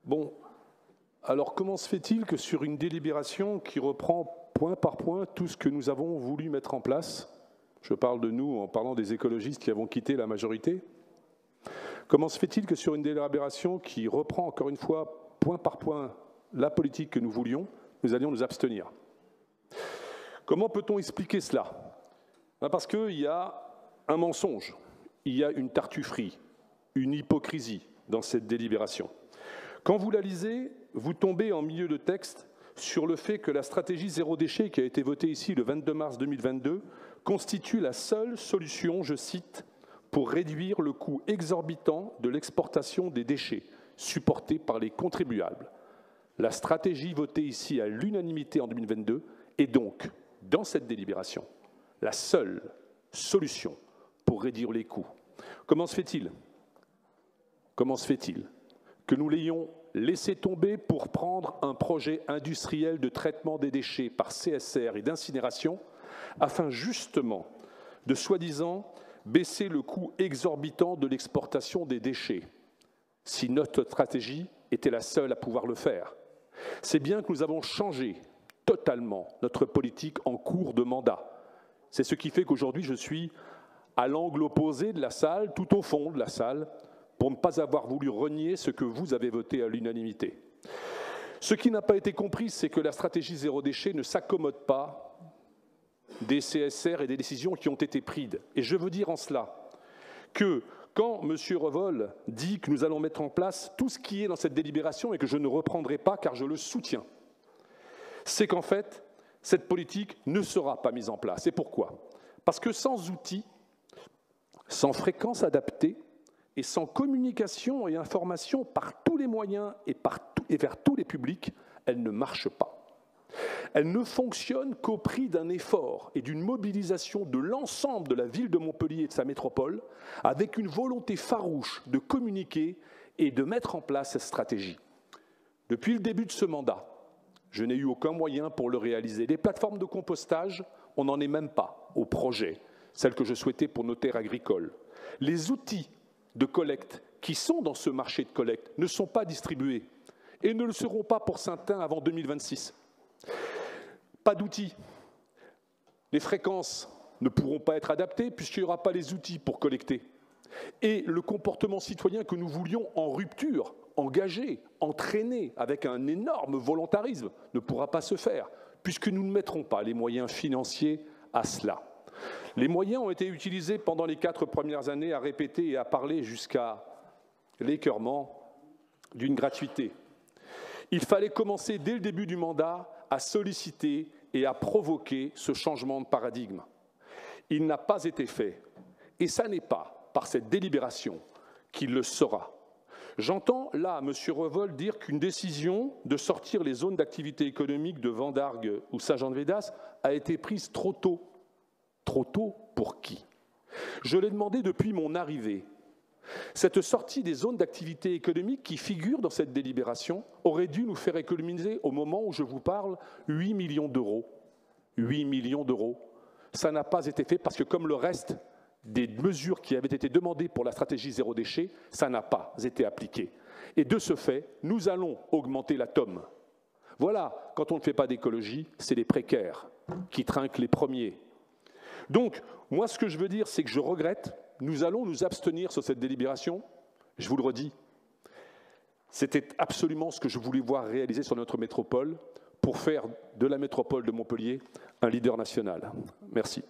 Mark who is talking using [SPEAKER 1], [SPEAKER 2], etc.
[SPEAKER 1] Bon, alors comment se fait-il que sur une délibération qui reprend point par point tout ce que nous avons voulu mettre en place, je parle de nous en parlant des écologistes qui avons quitté la majorité, comment se fait-il que sur une délibération qui reprend encore une fois point par point la politique que nous voulions, nous allions nous abstenir? Comment peut-on expliquer cela? Parce qu'il y a un mensonge, il y a une tartufferie, une hypocrisie dans cette délibération. Quand vous la lisez, vous tombez en milieu de texte sur le fait que la stratégie zéro déchet qui a été votée ici le 22 mars 2022 constitue la seule solution, je cite, pour réduire le coût exorbitant de l'exportation des déchets supportés par les contribuables. La stratégie votée ici à l'unanimité en 2022 est donc, dans cette délibération, la seule solution pour réduire les coûts. Comment se fait-il que nous l'ayons laissé tomber pour prendre un projet industriel de traitement des déchets par CSR et d'incinération afin justement de soi-disant baisser le coût exorbitant de l'exportation des déchets, si notre stratégie était la seule à pouvoir le faire? C'est bien que nous avons changé totalement notre politique en cours de mandat. C'est ce qui fait qu'aujourd'hui je suis à l'angle opposé de la salle, tout au fond de la salle, pour ne pas avoir voulu renier ce que vous avez voté à l'unanimité. Ce qui n'a pas été compris, c'est que la stratégie zéro déchet ne s'accommode pas des CSR et des décisions qui ont été prises. Et je veux dire en cela que quand M. Revol dit que nous allons mettre en place tout ce qui est dans cette délibération et que je ne reprendrai pas car je le soutiens, c'est qu'en fait, cette politique ne sera pas mise en place. Et pourquoi? Parce que sans outils, sans fréquence adaptée et sans communication et information par tous les moyens et vers tous les publics, elle ne marche pas. Elle ne fonctionne qu'au prix d'un effort et d'une mobilisation de l'ensemble de la ville de Montpellier et de sa métropole, avec une volonté farouche de communiquer et de mettre en place cette stratégie. Depuis le début de ce mandat, je n'ai eu aucun moyen pour le réaliser. Les plateformes de compostage, on n'en est même pas au projet, celles que je souhaitais pour nos terres agricoles. Les outils de collecte qui sont dans ce marché de collecte ne sont pas distribués et ne le seront pas pour Saint-Ain avant 2026. Pas d'outils. Les fréquences ne pourront pas être adaptées puisqu'il n'y aura pas les outils pour collecter. Et le comportement citoyen que nous voulions en rupture, engagé, entraîné avec un énorme volontarisme ne pourra pas se faire puisque nous ne mettrons pas les moyens financiers à cela. Les moyens ont été utilisés pendant les 4 premières années à répéter et à parler jusqu'à l'écœurement d'une gratuité. Il fallait commencer dès le début du mandat à solliciter et à provoquer ce changement de paradigme. Il n'a pas été fait, et ça n'est pas par cette délibération qu'il le sera. J'entends là M. Revol dire qu'une décision de sortir les zones d'activité économique de Vendargues ou Saint-Jean-de-Védas a été prise trop tôt. Trop tôt pour qui? Je l'ai demandé depuis mon arrivée. Cette sortie des zones d'activité économique qui figure dans cette délibération aurait dû nous faire économiser, au moment où je vous parle, 8 millions d'euros. 8 millions d'euros. Ça n'a pas été fait parce que, comme le reste des mesures qui avaient été demandées pour la stratégie zéro déchet, ça n'a pas été appliqué. Et de ce fait, nous allons augmenter la TOM. Voilà, quand on ne fait pas d'écologie, c'est les précaires qui trinquent les premiers. Donc, moi, ce que je veux dire, c'est que je regrette, nous allons nous abstenir sur cette délibération. Je vous le redis, c'était absolument ce que je voulais voir réaliser sur notre métropole pour faire de la métropole de Montpellier un leader national. Merci.